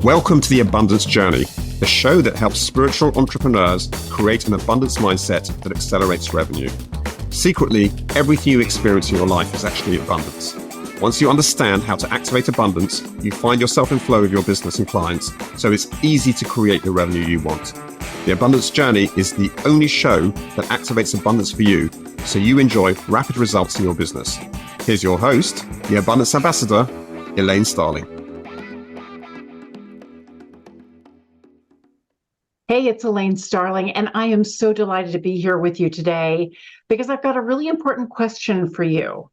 Welcome to the Abundance Journey, the show that helps spiritual entrepreneurs create an abundance mindset that accelerates revenue. Secretly, everything you experience in your life is actually abundance. Once you understand how to activate abundance, you find yourself in flow with your business and clients, so it's easy to create the revenue you want. The Abundance Journey is the only show that activates abundance for you, so you enjoy rapid results in your business. Here's your host, the Abundance Ambassador, Elaine Starling. Hey, it's Elaine Starling, and I am so delighted to be here with you today because I've got a really important question for you.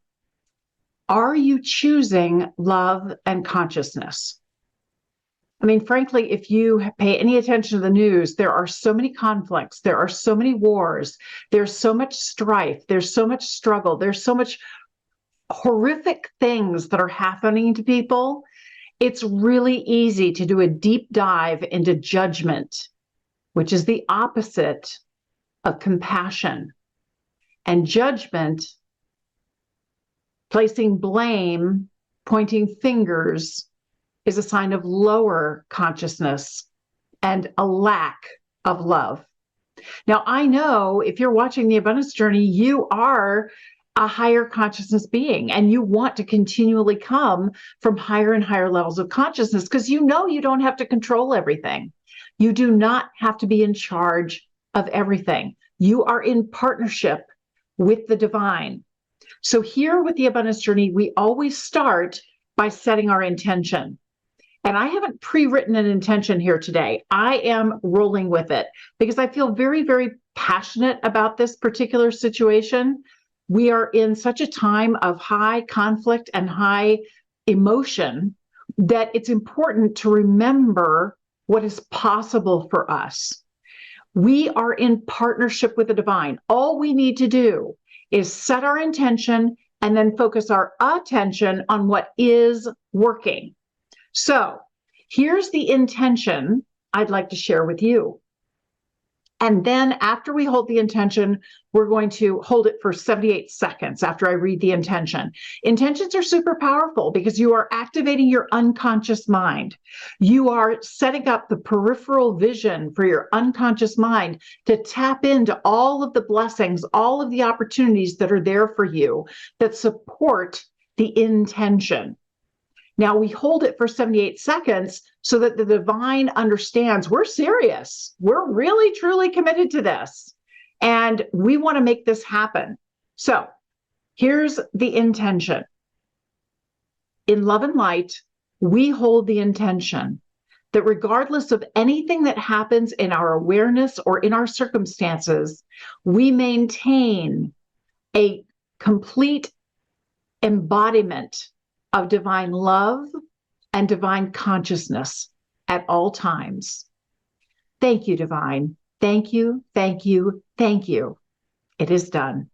Are you choosing love and consciousness? I mean, frankly, if you pay any attention to the news, there are so many conflicts, there are so many wars, there's so much strife, there's so much struggle, there's so much horrific things that are happening to people. It's really easy to do a deep dive into judgment, which is the opposite of compassion. And judgment, placing blame, pointing fingers, is a sign of lower consciousness and a lack of love. Now, I know if you're watching the Abundance Journey, you are a higher consciousness being, and you want to continually come from higher and higher levels of consciousness because you know you don't have to control everything. You do not have to be in charge of everything. You are in partnership with the divine. So here with the Abundance Journey, we always start by setting our intention. And I haven't pre-written an intention here today. I am rolling with it because I feel very, very passionate about this particular situation. We are in such a time of high conflict and high emotion that it's important to remember what is possible for us. We are in partnership with the divine. All we need to do is set our intention and then focus our attention on what is working. So here's the intention I'd like to share with you. And then after we hold the intention, we're going to hold it for 78 seconds after I read the intention. Intentions are super powerful because you are activating your unconscious mind. You are setting up the peripheral vision for your unconscious mind to tap into all of the blessings, all of the opportunities that are there for you that support the intention. Now we hold it for 78 seconds so that the divine understands we're serious. We're really, truly committed to this. And we want to make this happen. So here's the intention. In love and light, we hold the intention that regardless of anything that happens in our awareness or in our circumstances, we maintain a complete embodiment of divine love and divine consciousness at all times. Thank you, divine. Thank you, thank you, thank you. It is done.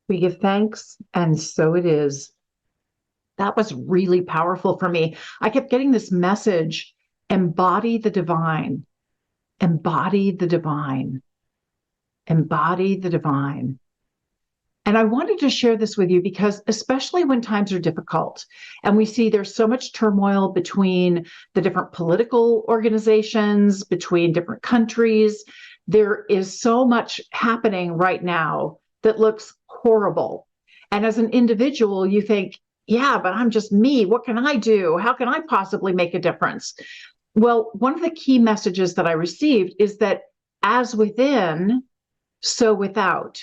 We give thanks, and so it is. That was really powerful for me. I kept getting this message, embody the divine, embody the divine, embody the divine. And I wanted to share this with you because, especially when times are difficult and we see there's so much turmoil between the different political organizations, between different countries, there is so much happening right now that looks horrible. And as an individual, you think, yeah, but I'm just me. What can I do? How can I possibly make a difference? Well, one of the key messages that I received is that as within, so without.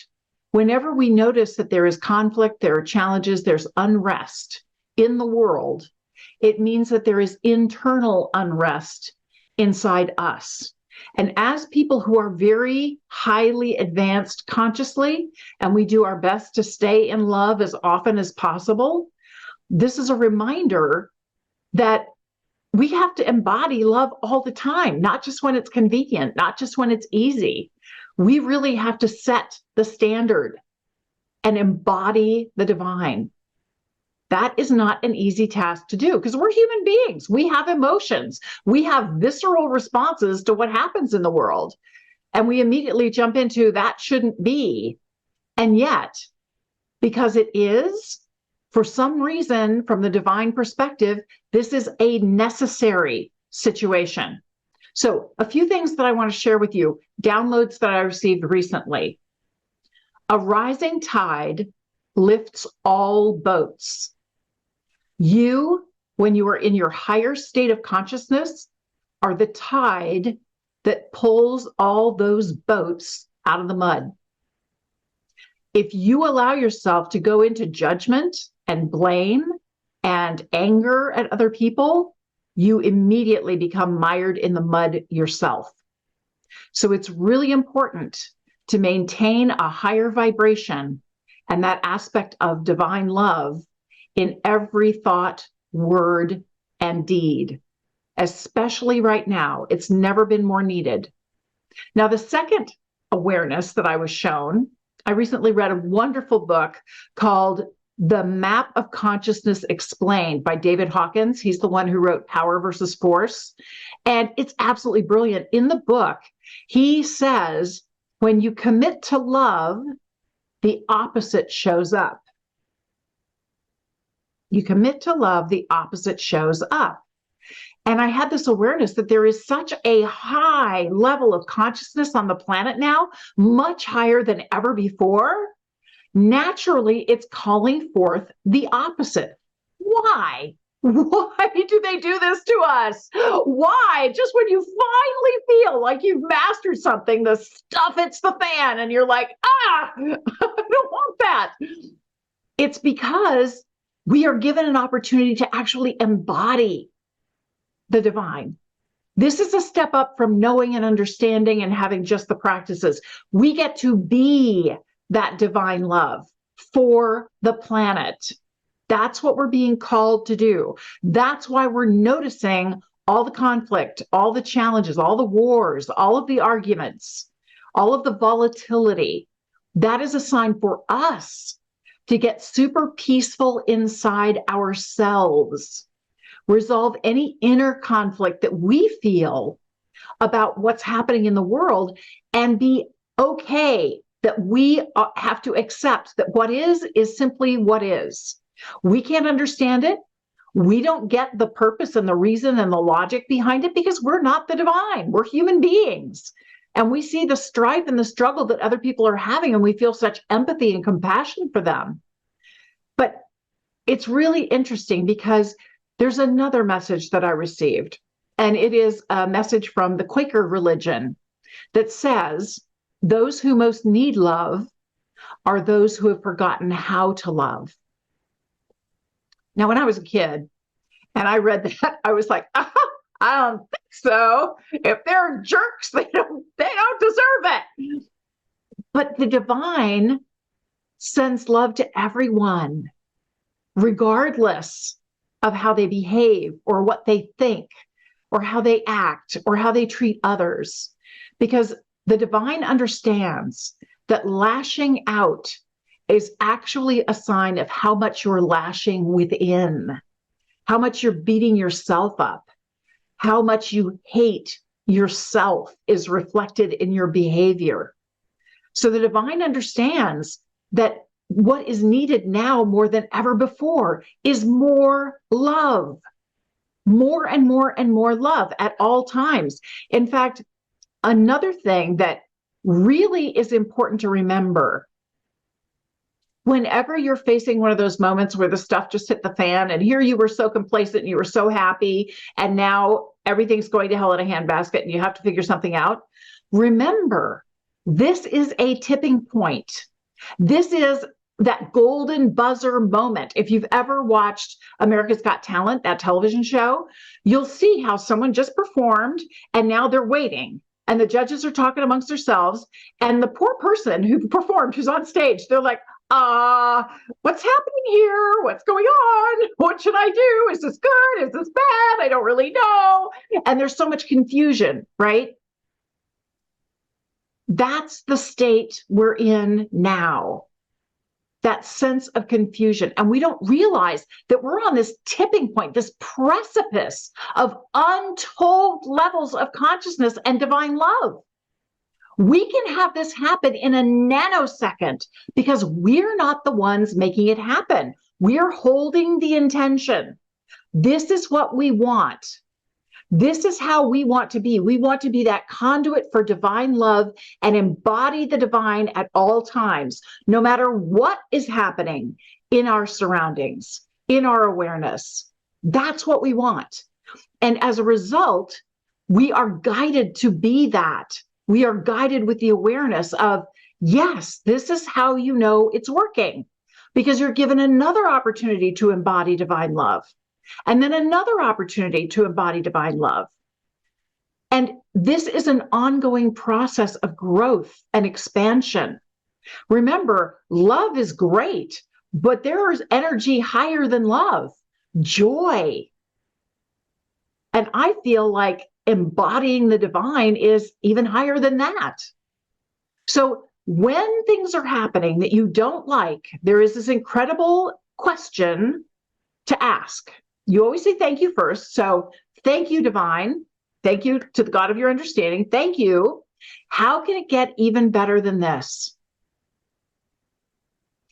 Whenever we notice that there is conflict, there are challenges, there's unrest in the world, it means that there is internal unrest inside us. And as people who are very highly advanced consciously, and we do our best to stay in love as often as possible, this is a reminder that we have to embody love all the time, not just when it's convenient, not just when it's easy. We really have to set the standard and embody the divine. That is not an easy task to do because we're human beings. We have emotions. We have visceral responses to what happens in the world. And we immediately jump into that shouldn't be. And yet, because it is, for some reason, from the divine perspective, this is a necessary situation. So a few things that I want to share with you, downloads that I received recently. A rising tide lifts all boats. You, when you are in your higher state of consciousness, are the tide that pulls all those boats out of the mud. If you allow yourself to go into judgment and blame and anger at other people, you immediately become mired in the mud yourself. So it's really important to maintain a higher vibration and that aspect of divine love in every thought, word, and deed, especially right now. It's never been more needed. Now, the second awareness that I was shown, I recently read a wonderful book called The Map of Consciousness Explained by David Hawkins. He's the one who wrote Power versus Force. And it's absolutely brilliant. In the book, he says, when you commit to love, the opposite shows up. You commit to love, the opposite shows up. And I had this awareness that there is such a high level of consciousness on the planet now, much higher than ever before. Naturally, it's calling forth the opposite. Why? Why do they do this to us? Why? Just when you finally feel like you've mastered something, the stuff hits the fan and you're like, I don't want that. It's because we are given an opportunity to actually embody the divine. This is a step up from knowing and understanding and having just the practices. We get to be that divine love for the planet. That's what we're being called to do. That's why we're noticing all the conflict, all the challenges, all the wars, all of the arguments, all of the volatility. That is a sign for us to get super peaceful inside ourselves, resolve any inner conflict that we feel about what's happening in the world, and be okay that we have to accept that what is simply what is. We can't understand it. We don't get the purpose and the reason and the logic behind it because we're not the divine. We're human beings. And we see the strife and the struggle that other people are having, and we feel such empathy and compassion for them. But it's really interesting because there's another message that I received, and it is a message from the Quaker religion that says, those who most need love are those who have forgotten how to love. Now, when I was a kid and I read that, I was like, I don't think so. If they're jerks, they don't deserve it. But the divine sends love to everyone, regardless of how they behave or what they think or how they act or how they treat others. Because the divine understands that lashing out is actually a sign of how much you're lashing within, how much you're beating yourself up, how much you hate yourself is reflected in your behavior. So the divine understands that what is needed now more than ever before is more love, more and more and more love at all times. In fact, another thing that really is important to remember, whenever you're facing one of those moments where the stuff just hit the fan, and here you were so complacent, and you were so happy, and now everything's going to hell in a handbasket and you have to figure something out, remember, this is a tipping point. This is that golden buzzer moment. If you've ever watched America's Got Talent, that television show, you'll see how someone just performed and now they're waiting. And the judges are talking amongst themselves. And the poor person who performed, who's on stage, they're like, what's happening here? What's going on? What should I do? Is this good? Is this bad? I don't really know. And there's so much confusion, right? That's the state we're in now. That sense of confusion. And we don't realize that we're on this tipping point, this precipice of untold levels of consciousness and divine love. We can have this happen in a nanosecond because we're not the ones making it happen. We're holding the intention. This is what we want. This is how we want to be. We want to be that conduit for divine love and embody the divine at all times, no matter what is happening in our surroundings, in our awareness. That's what we want. And as a result, we are guided to be that. We are guided with the awareness of, yes, this is how you know it's working, because you're given another opportunity to embody divine love. And then another opportunity to embody divine love. And this is an ongoing process of growth and expansion. Remember, love is great, but there is energy higher than love, joy. And I feel like embodying the divine is even higher than that. So when things are happening that you don't like, there is this incredible question to ask. You always say thank you first. So thank you, divine. Thank you to the God of your understanding. Thank you. How can it get even better than this?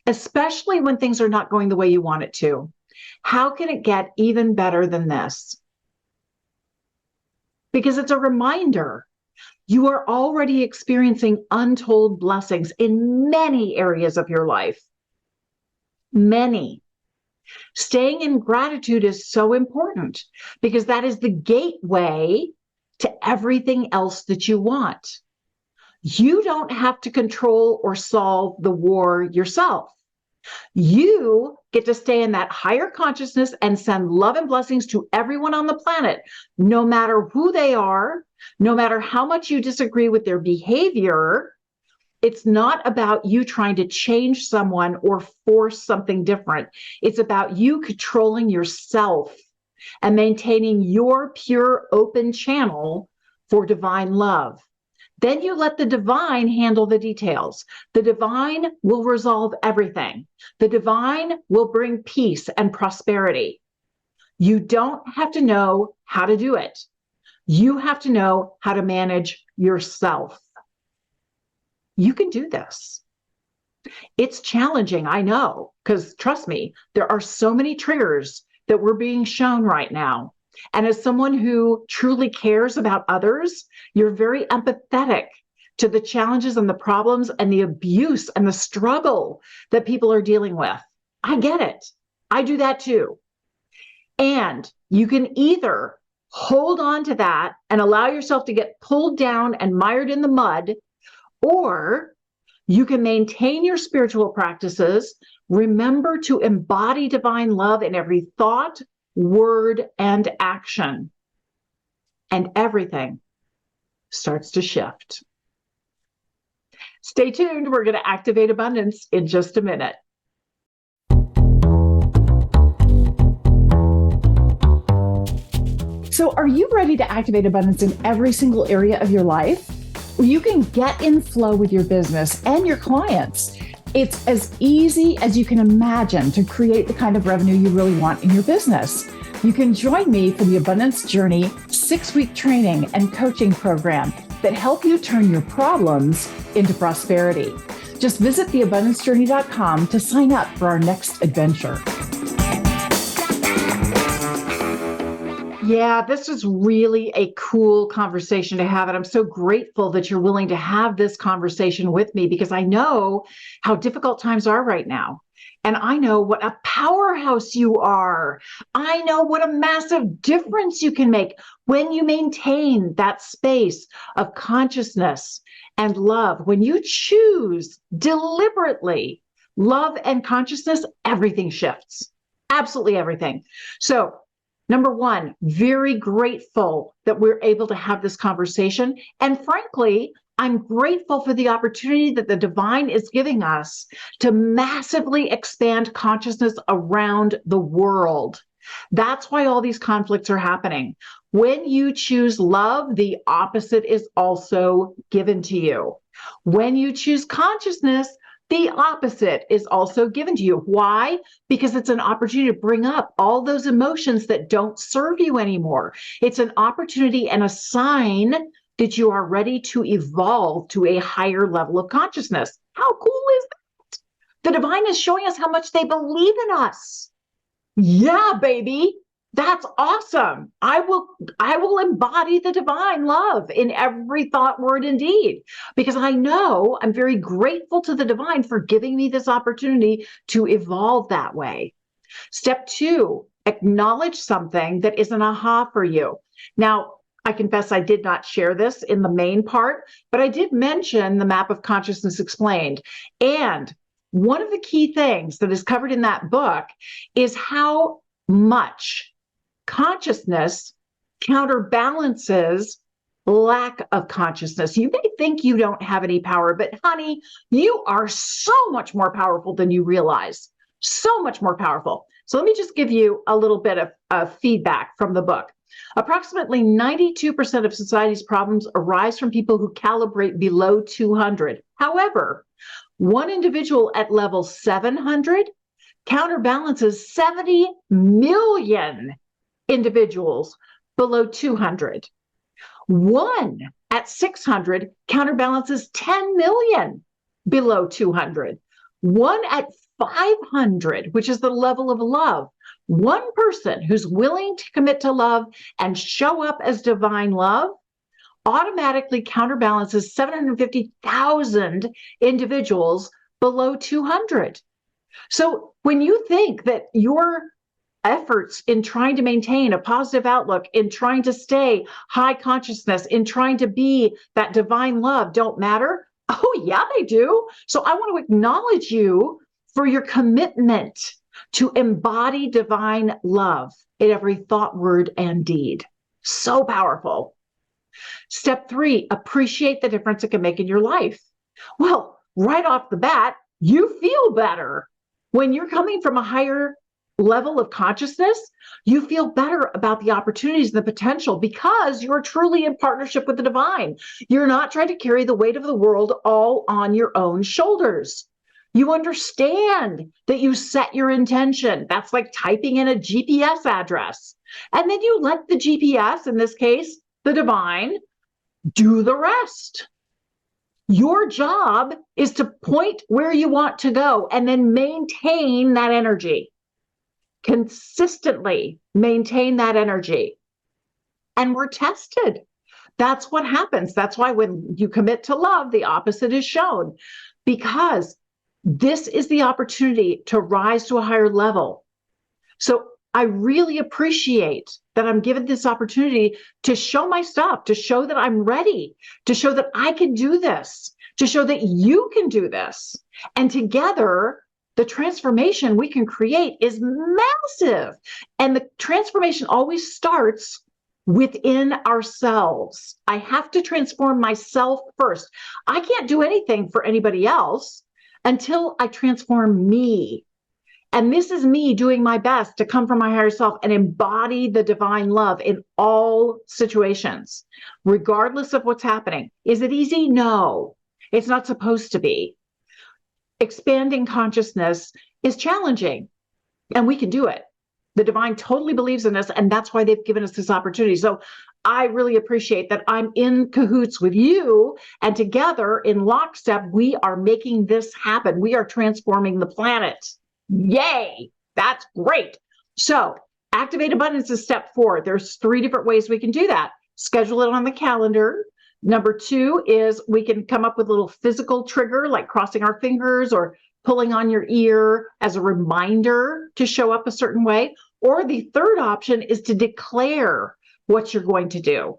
Especially when things are not going the way you want it to. How can it get even better than this? Because it's a reminder. You are already experiencing untold blessings in many areas of your life. Many. Staying in gratitude is so important because that is the gateway to everything else that you want. You don't have to control or solve the war yourself. You get to stay in that higher consciousness and send love and blessings to everyone on the planet, no matter who they are, no matter how much you disagree with their behavior. It's not about you trying to change someone or force something different. It's about you controlling yourself and maintaining your pure, open channel for divine love. Then you let the divine handle the details. The divine will resolve everything. The divine will bring peace and prosperity. You don't have to know how to do it. You have to know how to manage yourself. You can do this. It's challenging, I know, because trust me, there are so many triggers that we're being shown right now. And as someone who truly cares about others, you're very empathetic to the challenges and the problems and the abuse and the struggle that people are dealing with. I get it. I do that too. And you can either hold on to that and allow yourself to get pulled down and mired in the mud, or you can maintain your spiritual practices, remember to embody divine love in every thought, word, and action. And everything starts to shift. Stay tuned. We're going to activate abundance in just a minute. So are you ready to activate abundance in every single area of your life? You can get in flow with your business and your clients. It's as easy as you can imagine to create the kind of revenue you really want in your business. You can join me for the Abundance Journey 6-week training and coaching program that help you turn your problems into prosperity. Just visit theabundancejourney.com to sign up for our next adventure. Yeah, this is really a cool conversation to have. And I'm so grateful that you're willing to have this conversation with me, because I know how difficult times are right now. And I know what a powerhouse you are. I know what a massive difference you can make when you maintain that space of consciousness and love. When you choose deliberately love and consciousness, everything shifts. Absolutely everything. So, number one, very grateful that we're able to have this conversation. And frankly, I'm grateful for the opportunity that the divine is giving us to massively expand consciousness around the world. That's why all these conflicts are happening. When you choose love, the opposite is also given to you. When you choose consciousness, the opposite is also given to you. Why? Because it's an opportunity to bring up all those emotions that don't serve you anymore. It's an opportunity and a sign that you are ready to evolve to a higher level of consciousness. How cool is that? The divine is showing us how much they believe in us. Yeah, baby. That's awesome. I will embody the divine love in every thought, word, and deed, because I know I'm very grateful to the divine for giving me this opportunity to evolve that way. Step two, acknowledge something that is an aha for you. Now, I confess I did not share this in the main part, but I did mention the map of consciousness explained. And one of the key things that is covered in that book is how much consciousness counterbalances lack of consciousness. You may think you don't have any power, but honey, you are so much more powerful than you realize. So much more powerful. So let me just give you a little bit of feedback from the book. Approximately 92% of society's problems arise from people who calibrate below 200. However, one individual at level 700 counterbalances 70 million individuals below 200. One at 600 counterbalances 10 million below 200. One at 500, which is the level of love. One person who's willing to commit to love and show up as divine love automatically counterbalances 750,000 individuals below 200. So when you think that your efforts in trying to maintain a positive outlook, in trying to stay high consciousness, in trying to be that divine love don't matter, oh yeah, they do. So I want to acknowledge you for your commitment to embody divine love in every thought, word, and deed. So powerful. Step three, appreciate the difference it can make in your life. Well, right off the bat, you feel better. When you're coming from a higher level of consciousness, you feel better about the opportunities and the potential because you're truly in partnership with the divine. You're not trying to carry the weight of the world all on your own shoulders. You understand that you set your intention. That's like typing in a GPS address. And then you let the GPS, in this case, the divine, do the rest. Your job is to point where you want to go and then maintain that energy. Consistently maintain that energy. And we're tested. That's what happens. That's why when you commit to love, the opposite is shown, because this is the opportunity to rise to a higher level. So I really appreciate that I'm given this opportunity to show my stuff, to show that I'm ready, to show that I can do this, to show that you can do this. And together, the transformation we can create is massive. And the transformation always starts within ourselves. I have to transform myself first. I can't do anything for anybody else until I transform me. And this is me doing my best to come from my higher self and embody the divine love in all situations, regardless of what's happening. Is it easy? No, it's not supposed to be. Expanding consciousness is challenging, and we can do it. The divine totally believes in us, and that's why they've given us this opportunity. So I really appreciate that I'm in cahoots with you, and together in lockstep, we are making this happen. We are transforming the planet. Yay! That's great. So activate abundance is step 4. There's 3 different ways we can do that. Schedule it on the calendar. Number 2 is we can come up with a little physical trigger like crossing our fingers or pulling on your ear as a reminder to show up a certain way. Or the third option is to declare what you're going to do.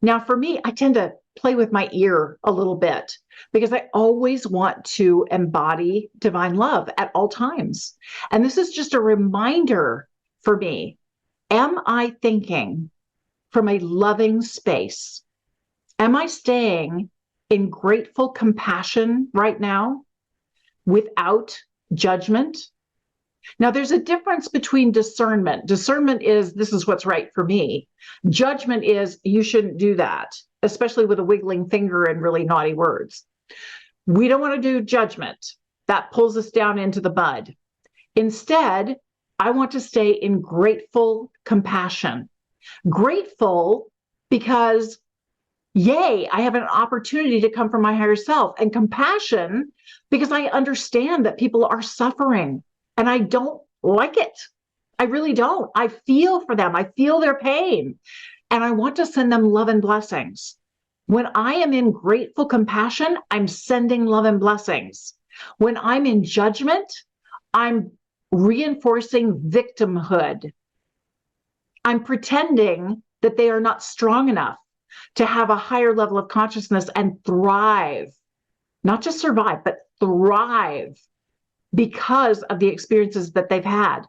Now, for me, I tend to play with my ear a little bit because I always want to embody divine love at all times. And this is just a reminder for me. Am I thinking from a loving space? Am I staying in grateful compassion right now without judgment? Now, there's a difference between discernment. Discernment is, this is what's right for me. Judgment is, you shouldn't do that, especially with a wiggling finger and really naughty words. We don't want to do judgment. That pulls us down into the bud. Instead, I want to stay in grateful compassion. Grateful because, yay, I have an opportunity to come from my higher self. And compassion because I understand that people are suffering. And I don't like it. I really don't. I feel for them. I feel their pain. And I want to send them love and blessings. When I am in grateful compassion, I'm sending love and blessings. When I'm in judgment, I'm reinforcing victimhood. I'm pretending that they are not strong enough to have a higher level of consciousness and thrive. Not just survive, but thrive. Because of the experiences that they've had.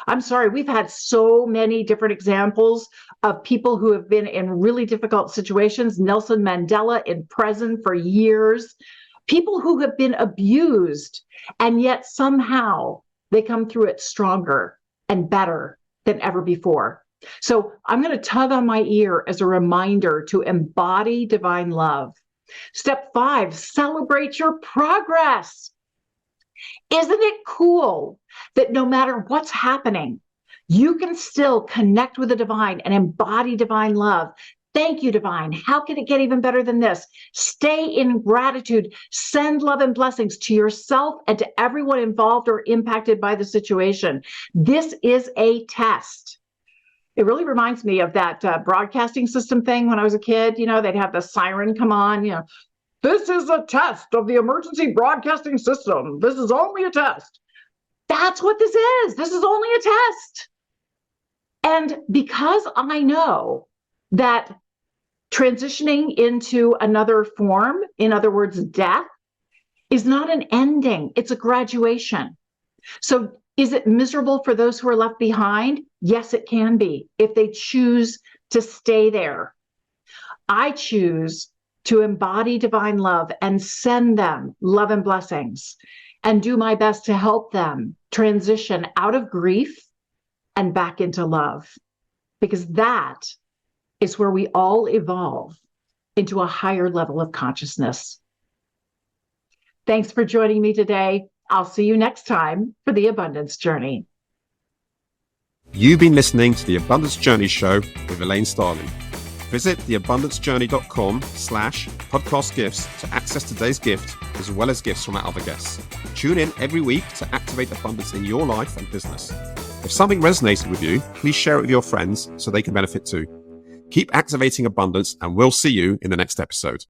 I'm sorry, we've had so many different examples of people who have been in really difficult situations. Nelson Mandela in prison for years. People who have been abused, and yet somehow they come through it stronger and better than ever before. So I'm going to tug on my ear as a reminder to embody divine love. Step 5, celebrate your progress. Isn't it cool that no matter what's happening, you can still connect with the divine and embody divine love? Thank you, divine. How can it get even better than this? Stay in gratitude. Send love and blessings to yourself and to everyone involved or impacted by the situation. This is a test. It really reminds me of that broadcasting system thing when I was a kid. You know, they'd have the siren come on, you know. This is a test of the emergency broadcasting system. This is only a test. That's what this is. This is only a test. And because I know that transitioning into another form, in other words, death, is not an ending, it's a graduation. So is it miserable for those who are left behind? Yes, it can be, if they choose to stay there. I choose to embody divine love and send them love and blessings and do my best to help them transition out of grief and back into love, because that is where we all evolve into a higher level of consciousness. Thanks for joining me today. I'll see you next time for the Abundance Journey. You've been listening to the Abundance Journey Show with Elaine Starling. Visit theabundancejourney.com/podcast gifts to access today's gift, as well as gifts from our other guests. Tune in every week to activate abundance in your life and business. If something resonated with you, please share it with your friends so they can benefit too. Keep activating abundance, and we'll see you in the next episode.